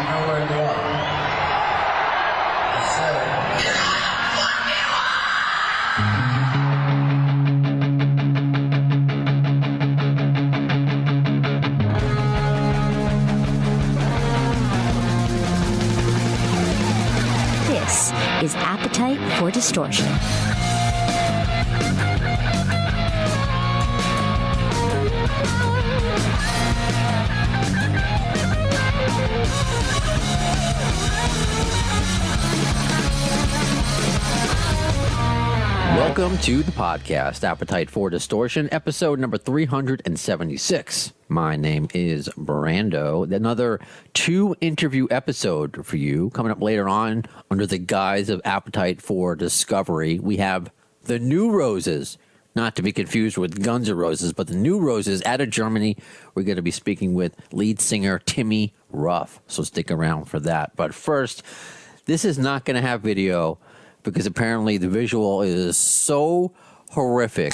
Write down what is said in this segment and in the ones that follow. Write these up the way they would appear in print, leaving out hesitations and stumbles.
know where they are. That's it. This is Appetite for Distortion. Welcome to the podcast, Appetite for Distortion, episode number 376. My name is Brando. Another 2-interview episode for you coming up later on under the guise of Appetite for Discovery. We have the New Roses, not to be confused with Guns N' Roses, but the New Roses out of Germany. We're going to be speaking with lead singer Timmy Ruff, so stick around for that. But first, this is not going to have video, because apparently the visual is so horrific.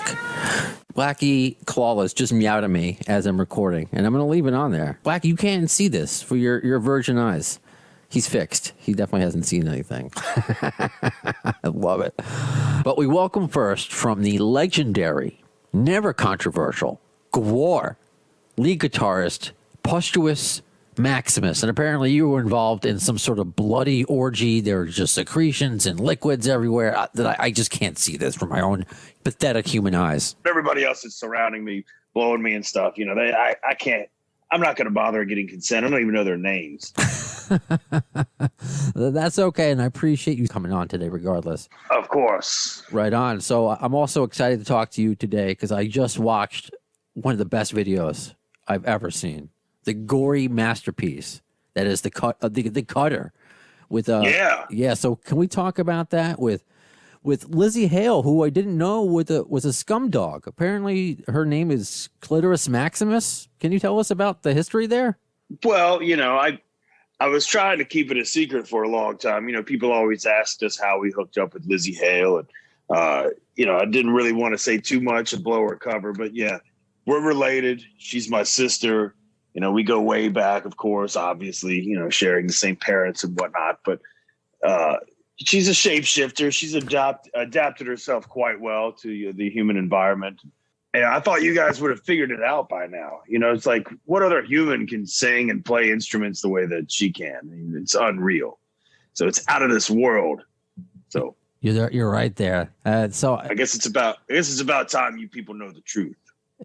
Blackie Clawless just meowed at me as I'm recording, and I'm going to leave it on there. Blackie, you can't see this for your virgin eyes. He's fixed. He definitely hasn't seen anything. I love it. But we welcome first from the legendary, never controversial, Gwar, lead guitarist, Pustuous Maximus, and apparently you were involved in some sort of bloody orgy. There are just secretions and liquids everywhere that I just can't see this from my own pathetic human eyes. Everybody else is surrounding me, blowing me and stuff. You know, I can't. I'm not going to bother getting consent. I don't even know their names. That's okay, and I appreciate you coming on today regardless. Of course. Right on. So I'm also excited to talk to you today because I just watched one of the best videos I've ever seen. The gory masterpiece that is the Cutter with yeah. So can we talk about that with Lzzy Hale, who I didn't know was a scum dog. Apparently her name is Clitoris Maximus. Can you tell us about the history there? Well, you know, I was trying to keep it a secret for a long time. You know, people always asked us how we hooked up with Lzzy Hale, and you know, I didn't really want to say too much and blow her cover, but yeah, we're related. She's my sister. You know, we go way back, of course, obviously, you know, sharing the same parents and whatnot. But she's a shapeshifter. She's adapted herself quite well to the human environment. And I thought you guys would have figured it out by now. You know, it's like, what other human can sing and play instruments the way that she can? I mean, it's unreal. So it's out of this world. So you're right there. So I guess it's about time you people know the truth.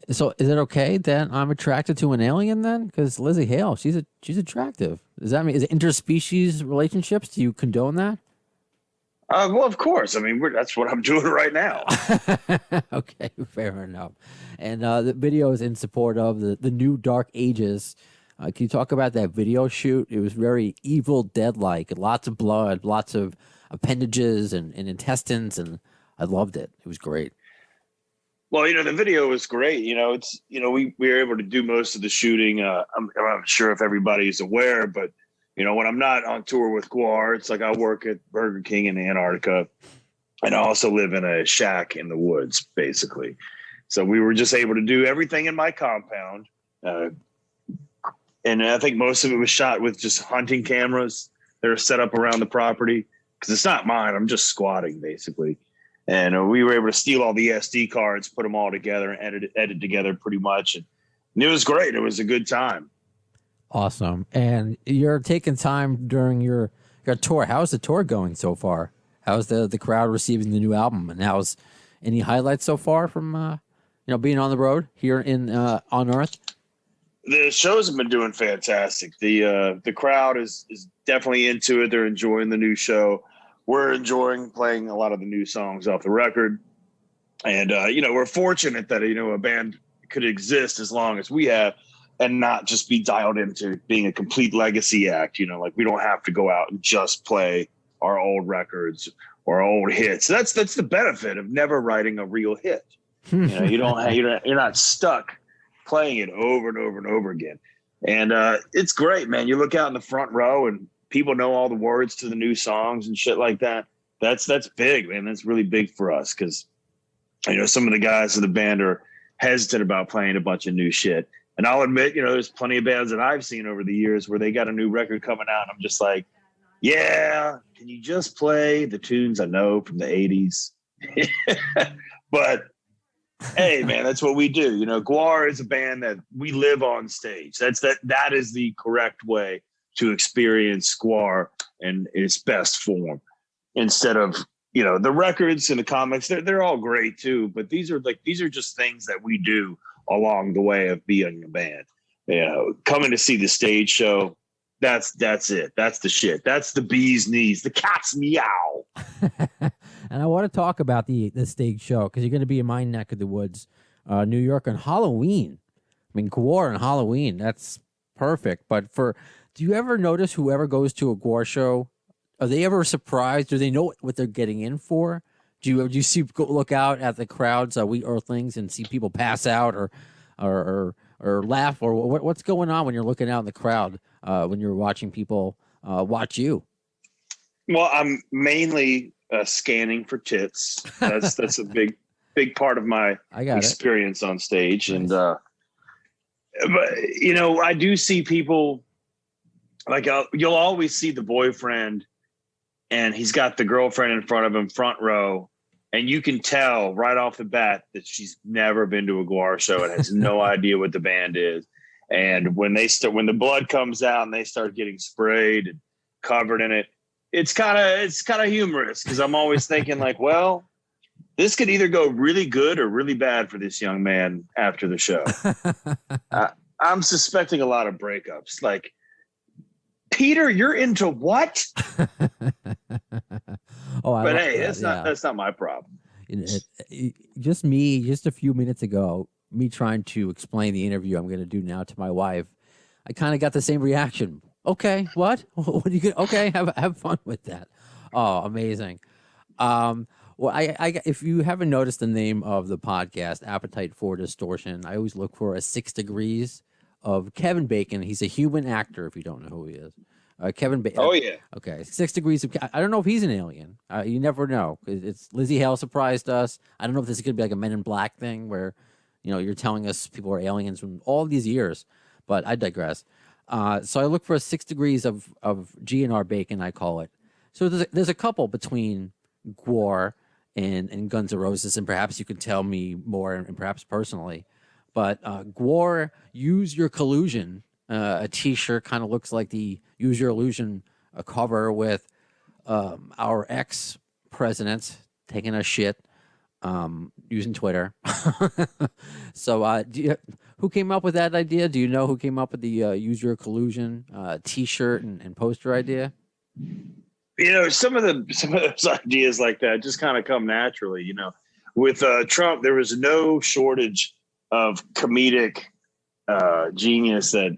So is it okay that I'm attracted to an alien then? Because Lzzy Hale, she's attractive. Does that mean, is it interspecies relationships? Do you condone that? Well, of course. I mean, that's what I'm doing right now. Okay, fair enough. And the video is in support of the new Dark Ages. Can you talk about that video shoot? It was very Evil Dead-like. Lots of blood, lots of appendages and intestines, and I loved it. It was great. Well, you know, the video was great. You know, it's, you know, we were able to do most of the shooting. I'm not sure if everybody's aware, but, you know, when I'm not on tour with Gwar, it's like I work at Burger King in Antarctica, and I also live in a shack in the woods, basically. So we were just able to do everything in my compound. And I think most of it was shot with just hunting cameras that are set up around the property, because it's not mine. I'm just squatting, basically. And we were able to steal all the SD cards, put them all together, and edit together pretty much. And it was great. It was a good time. Awesome. And you're taking time during your tour. How's the tour going so far? How's the crowd receiving the new album? And how's any highlights so far from being on the road here in on Earth? The shows have been doing fantastic. The crowd is definitely into it. They're enjoying the new show. We're enjoying playing a lot of the new songs off the record. And, we're fortunate that, a band could exist as long as we have and not just be dialed into being a complete legacy act. You know, like we don't have to go out and just play our old records or old hits. That's the benefit of never writing a real hit. You're not stuck playing it over and over and over again. And it's great, man. You look out in the front row and people know all the words to the new songs and shit like that. That's big, man. That's really big for us because, some of the guys in the band are hesitant about playing a bunch of new shit. And I'll admit, there's plenty of bands that I've seen over the years where they got a new record coming out, and I'm just like, yeah, can you just play the tunes I know from the 80s? But hey, man, that's what we do. Gwar is a band that we live on stage. That is the correct way to experience Gwar in its best form. Instead of, the records and the comics, they're all great too. But these are just things that we do along the way of being a band. Coming to see the stage show, that's it. That's the shit. That's the bee's knees, the cat's meow. And I want to talk about the stage show because you're going to be in my neck of the woods, New York, on Halloween. I mean, Gwar on Halloween, that's perfect. But do you ever notice whoever goes to a Gwar show, are they ever surprised? Do they know what they're getting in for? Do you look out at the crowds, we Earthlings, and see people pass out or laugh, or what's going on when you're looking out in the crowd when you're watching people watch you? Well, I'm mainly scanning for tits. That's a big part of my experience on stage. Nice. And but I do see people like you'll always see the boyfriend, and he's got the girlfriend in front of him, front row. And you can tell right off the bat that she's never been to a Gwar show and has no idea what the band is. And when the blood comes out and they start getting sprayed and covered in it, it's kind of humorous because I'm always thinking like, well, this could either go really good or really bad for this young man after the show. I'm suspecting a lot of breakups. Like, Peter, you're into what? But hey, that's not my problem. Just a few minutes ago, me trying to explain the interview I'm going to do now to my wife, I kind of got the same reaction. Okay, what? What are you going? Okay, have fun with that. Oh, amazing. Well, I if you haven't noticed the name of the podcast, Appetite for Distortion, I always look for a 6 degrees of Kevin Bacon. He's a human actor, if you don't know who he is. Kevin Bacon. Oh, yeah. Okay, 6 degrees of... I don't know if he's an alien. You never know. It's Lzzy Hale surprised us. I don't know if this is going to be like a Men in Black thing where, you're telling us people are aliens from all these years. But I digress. So I look for a 6 degrees of GNR Bacon, I call it. So there's a couple between Gwar and Guns N' Roses, and perhaps you could tell me more, and perhaps personally. But Gwar, Use Your Collusion, a T-shirt kind of looks like the Use Your Illusion cover with our ex-president taking a shit using Twitter. So who came up with that idea? Do you know who came up with the Use Your Collusion T-shirt and poster idea? Some of those ideas like that just kind of come naturally. With Trump, there was no shortage of comedic genius that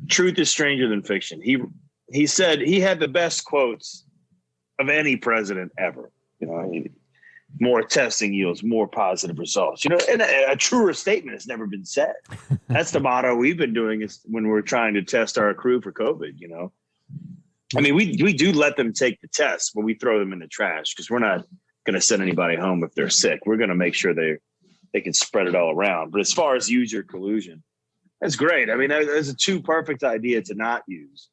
truth is stranger than fiction. He said he had the best quotes of any president ever. More testing yields more positive results. And a truer statement has never been said. That's the motto we've been doing is when we're trying to test our crew for COVID. I mean, we do let them take the test, but we throw them in the trash because we're not going to send anybody home if they're sick. We're going to make sure they can spread it all around. But as far as Use Your Collusion, that's great. I mean, there's a too perfect idea to not use.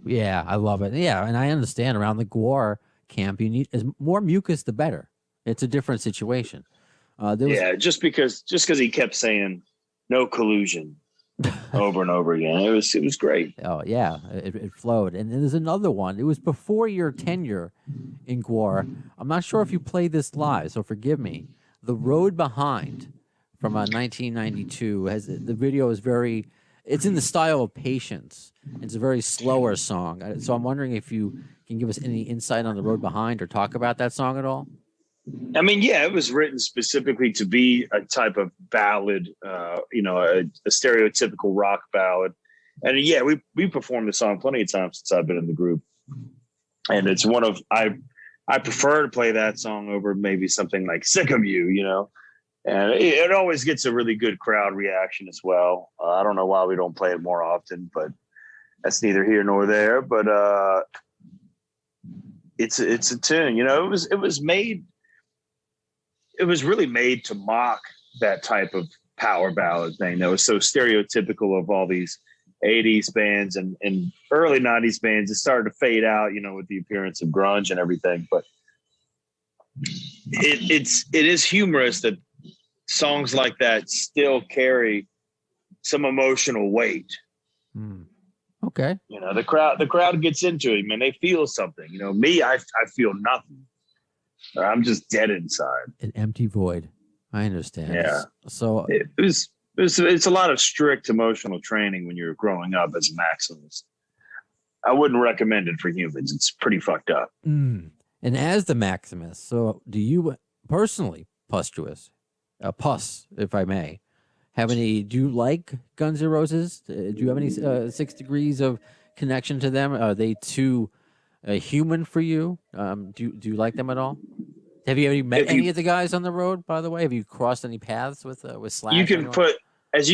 Yeah, I love it. Yeah, and I understand around the Gwar camp, you need more mucus, the better. It's a different situation. Just because he kept saying no collusion over and over again, it was great. Oh yeah, it flowed. And there's another one. It was before your tenure in Gwar. I'm not sure if you played this live, so forgive me. The Road Behind from 1992 the video is it's in the style of Patience. It's a very slower song. So I'm wondering if you can give us any insight on The Road Behind or talk about that song at all. I mean, yeah, it was written specifically to be a type of ballad, a stereotypical rock ballad. And yeah, we performed the song plenty of times since I've been in the group. And it's I prefer to play that song over maybe something like Sick of You, and it always gets a really good crowd reaction as well. I don't know why we don't play it more often, but that's neither here nor there. But it's a tune, it was really made to mock that type of power ballad thing that was so stereotypical of all these 80s bands and early 90s bands. It started to fade out, with the appearance of grunge and everything. But it is humorous that songs like that still carry some emotional weight. Okay. The crowd gets into it, man. They feel something. Me, I feel nothing. I'm just dead inside. An empty void. I understand. Yeah. So it's a lot of strict emotional training when you're growing up as a Maximus. I wouldn't recommend it for humans. It's pretty fucked up. and as the Maximus, so do you personally, Pustuous, Puss, if I may, do you like Guns N' Roses? Do you have any 6 degrees of connection to them? Are they too human for you? Do you like them at all? Have you ever met any of the guys on the road, by the way? Have you crossed any paths with Slash? You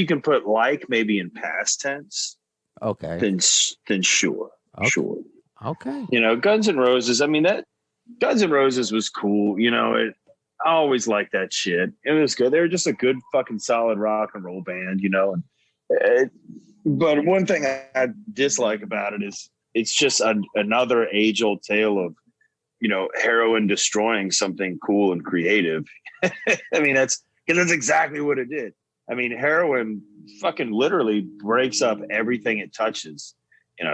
can put like maybe in past tense. Okay. Then sure. Okay. Sure. Okay. Guns N' Roses, that Guns N' Roses was cool. I always liked that shit. It was good. They were just a good fucking solid rock and roll band, but one thing I dislike about it is it's just another age-old tale of, heroin destroying something cool and creative. That's exactly what it did. Heroin fucking literally breaks up everything it touches.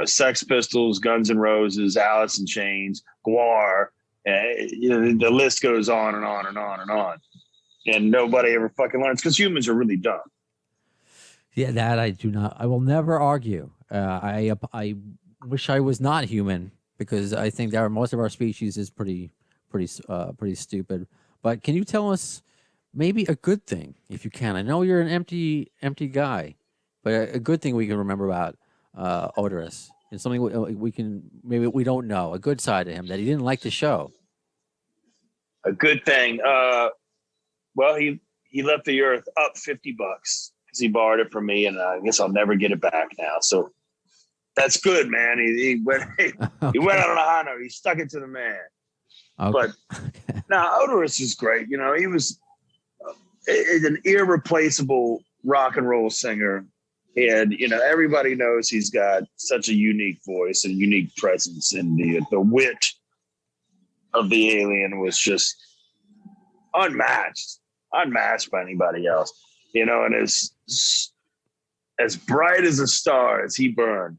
Sex Pistols, Guns N' Roses, Alice in Chains, Gwar. The list goes on and on and on and on, and nobody ever fucking learns because humans are really dumb. Yeah, that I do not. I will never argue. I wish I was not human because I think that most of our species is pretty stupid. But can you tell us maybe a good thing, if you can? I know you're an empty guy, but a good thing we can remember about Odorous. It's something we can, maybe we don't know, a good side of him that he didn't like the show. A good thing. Well, he left the earth up $50 because he borrowed it from me, and I guess I'll never get it back now. So that's good, man. He went he went out on a high note. He stuck it to the man. Okay. But now Odorous is great. He was an irreplaceable rock and roll singer. And, everybody knows he's got such a unique voice and unique presence, and the wit of the alien was just unmatched by anybody else, and as bright as a star as he burned,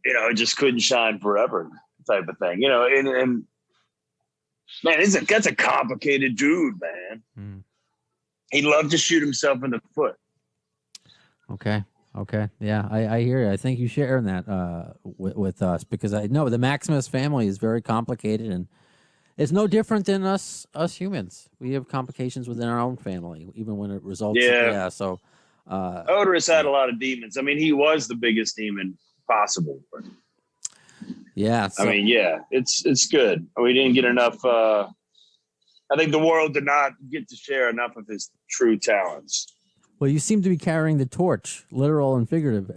it just couldn't shine forever type of thing, and man, that's a complicated dude, man. He loved to shoot himself in the foot. Okay. Yeah, I hear you. I think you sharing that with us because I know the Maximus family is very complicated, and it's no different than us humans. We have complications within our own family, even when it results. Yeah. So, Odorous had a lot of demons. He was the biggest demon possible. But, yeah. So, it's good. We didn't get enough. I think the world did not get to share enough of his true talents. Well, you seem to be carrying the torch, literal and figurative,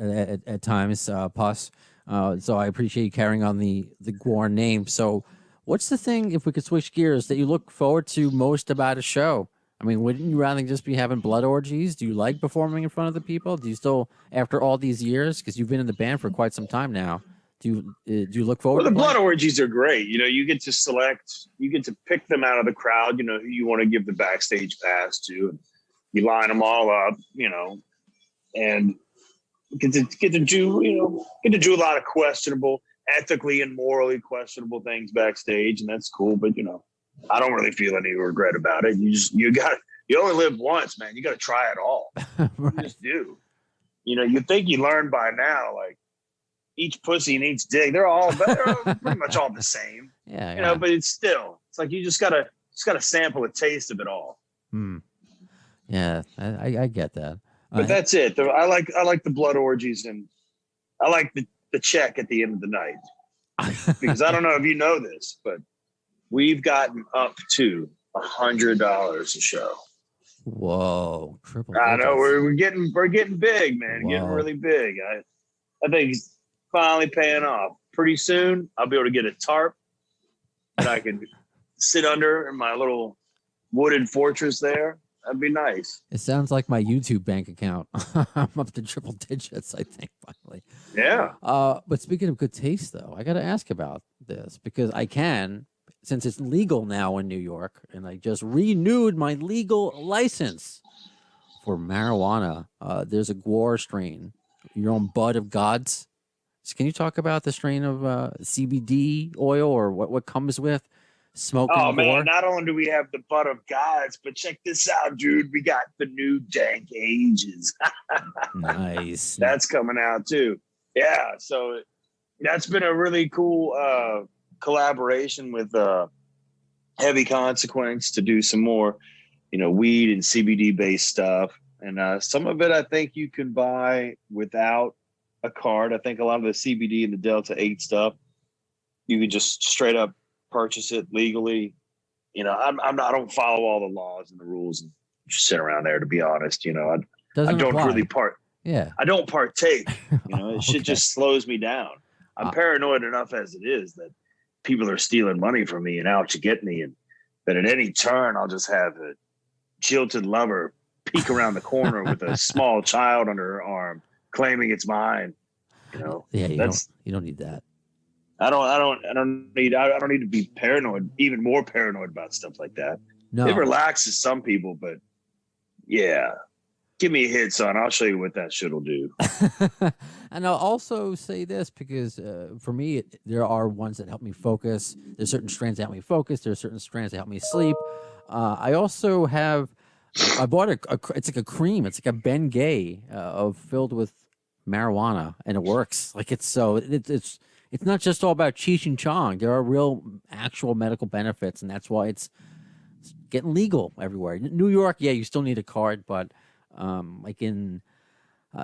at times, Puss. So I appreciate you carrying on the Gwar name. So, what's the thing, if we could switch gears, that you look forward to most about a show? Wouldn't you rather just be having blood orgies? Do you like performing in front of the people? Do you still, after all these years, because you've been in the band for quite some time now, do you look forward? Well, the blood orgies are great. You get to select, you get to pick them out of the crowd. Who you want to give the backstage pass to. You line them all up, and get to do a lot of questionable, ethically and morally questionable things backstage, and that's cool. But I don't really feel any regret about it. You only live once, man. You got to try it all. Right. You just do. You think you learn by now, like each pussy and each dick, they're pretty much all the same. Yeah. But it's like you just gotta sample a taste of it all. Yeah, I get that. But that's it. I like the blood orgies, and I like the check at the end of the night. Because I don't know if you know this, but we've gotten up to $100 a show. Whoa, triple. I know we're getting big, man. Whoa. Getting really big. I think it's finally paying off. Pretty soon I'll be able to get a tarp that I can sit under in my little wooded fortress there. That'd be nice. It sounds like my YouTube bank account. I'm up to triple digits, I think, finally. Yeah. But speaking of good taste, though, I got to ask about this because I can, since it's legal now in New York, and I just renewed my legal license for marijuana. There's a Gwar strain, your own bud of gods. So can you talk about the strain of CBD oil or what comes with smoking Oh man, Gwar? not only do we have the butt of gods, but check this out, dude. We got the new dank ages. Nice. That's coming out too. Yeah, so that's been a really cool collaboration with Heavy Consequence to do some more, weed and CBD based stuff. And some of it I think you can buy without a card. I think a lot of the CBD and the Delta 8 stuff, you can just straight up purchase it legally. I don't follow all the laws and the rules and just sit around there, to be honest. I Doesn't don't apply. really Yeah. I don't partake. Shit just slows me down. I'm paranoid enough as it is that people are stealing money from me and out to get me, and that at any turn I'll just have a jilted lover peek around the corner with a small child under her arm, claiming it's mine. Yeah, you don't need that. I don't need to be paranoid, even more paranoid about stuff like that. No. It relaxes some people, but yeah. Give me a hit, son. I'll show you what that shit will do. And I'll also say this because for me, there are ones that help me focus. There's certain strands that help me focus. There's certain strands that help me sleep. I also I bought it's like a cream. It's like a Ben Gay filled with marijuana, and it works. Like it's not just all about Cheech and Chong. There are real, actual medical benefits, and that's why it's getting legal everywhere. New York, yeah, you still need a card, but like in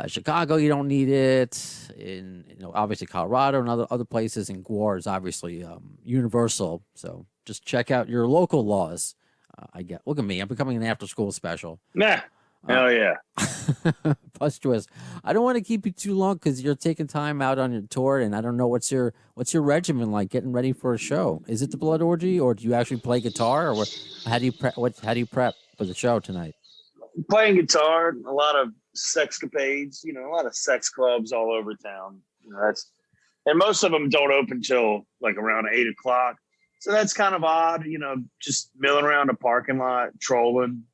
Chicago, you don't need it. In obviously Colorado and other places, and Gwar is obviously universal. So just check out your local laws. Look at me, I'm becoming an after-school special. Nah, hell yeah. Plus twist. I don't want to keep you too long because you're taking time out on your tour, and I don't know what's your regimen like getting ready for a show. Is it the Blood Orgy, or do you actually play guitar, or how do you prep for the show tonight? Playing guitar, a lot of sexcapades, a lot of sex clubs all over town. And most of them don't open till like around 8:00. So that's kind of odd, just milling around a parking lot, trolling,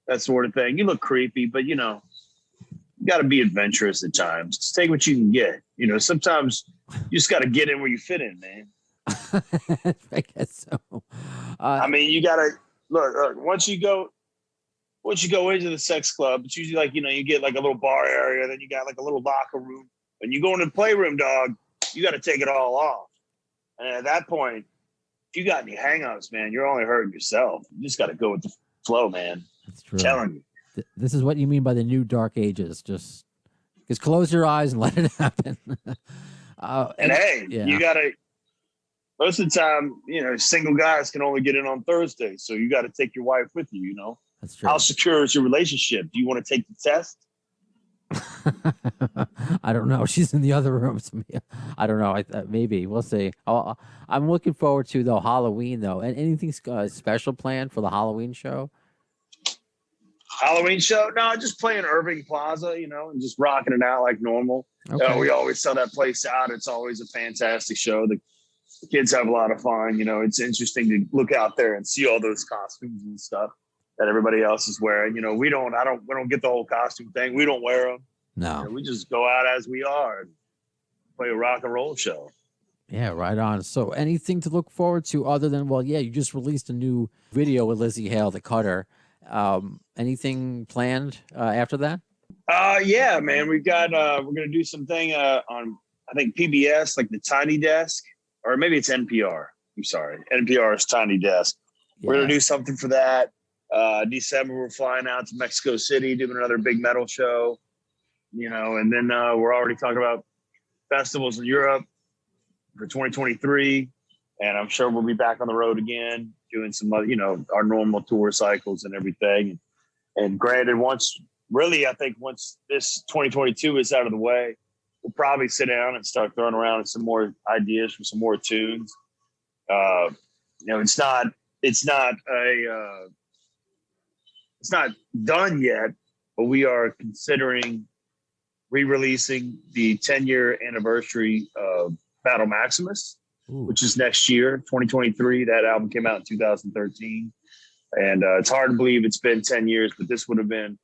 that sort of thing. You look creepy, but you got to be adventurous at times. Just take what you can get. Sometimes you just got to get in where you fit in, man. I guess so. You got to look, once you go into the sex club, it's usually like, you get like a little bar area, then you got like a little locker room. When you go into the playroom, dog, you got to take it all off. And at that point, if you got any hang-ups, man, you're only hurting yourself. You just got to go with the flow, man. That's true. I'm telling you. This is what you mean by the new dark ages. Just close your eyes and let it happen. And hey, yeah. You got to, most of the time, single guys can only get in on Thursday. So you got to take your wife with you, That's true. How secure is your relationship? Do you want to take the test? I don't know. She's in the other room. I don't know. Maybe we'll see. I'm looking forward to Halloween though. And anything special planned for the Halloween show? Halloween show? No, just playing Irving Plaza, and just rocking it out like normal. Okay. We always sell that place out. It's always a fantastic show. The kids have a lot of fun. It's interesting to look out there and see all those costumes and stuff that everybody else is wearing. We don't get the whole costume thing. We don't wear them. No. We just go out as we are and play a rock and roll show. Yeah, right on. So anything to look forward to other than, you just released a new video with Lzzy Hale, the Cutter. Anything planned after that? Yeah, man. We're gonna do something on, I think, PBS, like the Tiny Desk, or maybe it's NPR. I'm sorry, NPR's Tiny Desk. Yeah. We're gonna do something for that. December, we're flying out to Mexico City, doing another big metal show. And then we're already talking about festivals in Europe for 2023, and I'm sure we'll be back on the road again, doing some, our normal tour cycles and everything. And granted, once this 2022 is out of the way, we'll probably sit down and start throwing around some more ideas for some more tunes. It's not it's not done yet, but we are considering re-releasing the 10-year anniversary of Battle Maximus, which is next year, 2023. That album came out in 2013. And it's hard to believe it's been 10 years, but this would have been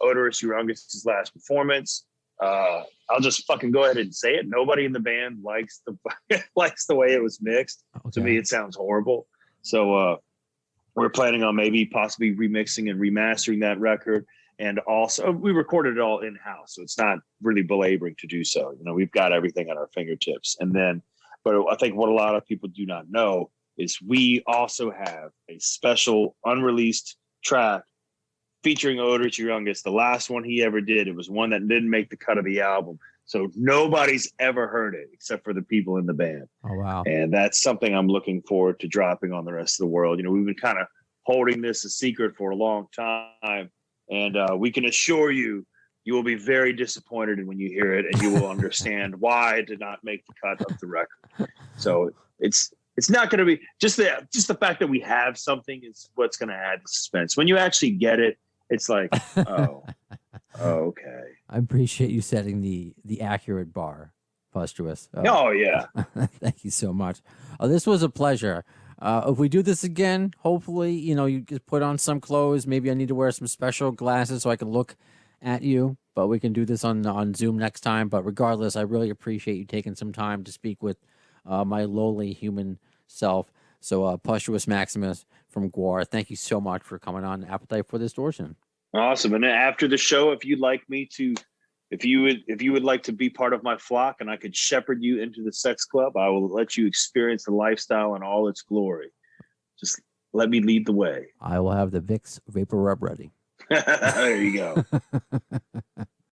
Oderus Urungus' last performance. I'll just fucking go ahead and say it. Nobody in the band likes the way it was mixed. Okay. To me, it sounds horrible. So we're planning on possibly remixing and remastering that record. And also, we recorded it all in-house, so it's not really belaboring to do so. We've got everything at our fingertips. And then, but I think what a lot of people do not know is we also have a special unreleased track featuring Oderus Urungus. The last one he ever did, it was one that didn't make the cut of the album. So nobody's ever heard it except for the people in the band. Oh, wow. And that's something I'm looking forward to dropping on the rest of the world. We've been kind of holding this a secret for a long time. And we can assure you, you will be very disappointed when you hear it, and you will understand why it did not make the cut of the record. So it's not going to be just the fact that we have something is what's going to add the suspense. When you actually get it, it's like, oh, okay. I appreciate you setting the accurate bar, Pustuous. Oh yeah. Thank you so much. This was a pleasure. If we do this again, hopefully, you just put on some clothes. Maybe I need to wear some special glasses so I can look at you, but we can do this on Zoom next time. But regardless, I really appreciate you taking some time to speak with my lowly human self. So Pustuous Maximus from Gwar, thank you so much for coming on Appetite for Distortion. Awesome. And after the show, if you would like to be part of my flock and I could shepherd you into the sex club, I will let you experience the lifestyle in all its glory. Just let me lead the way. I will have the Vicks Vapor Rub ready. There you go.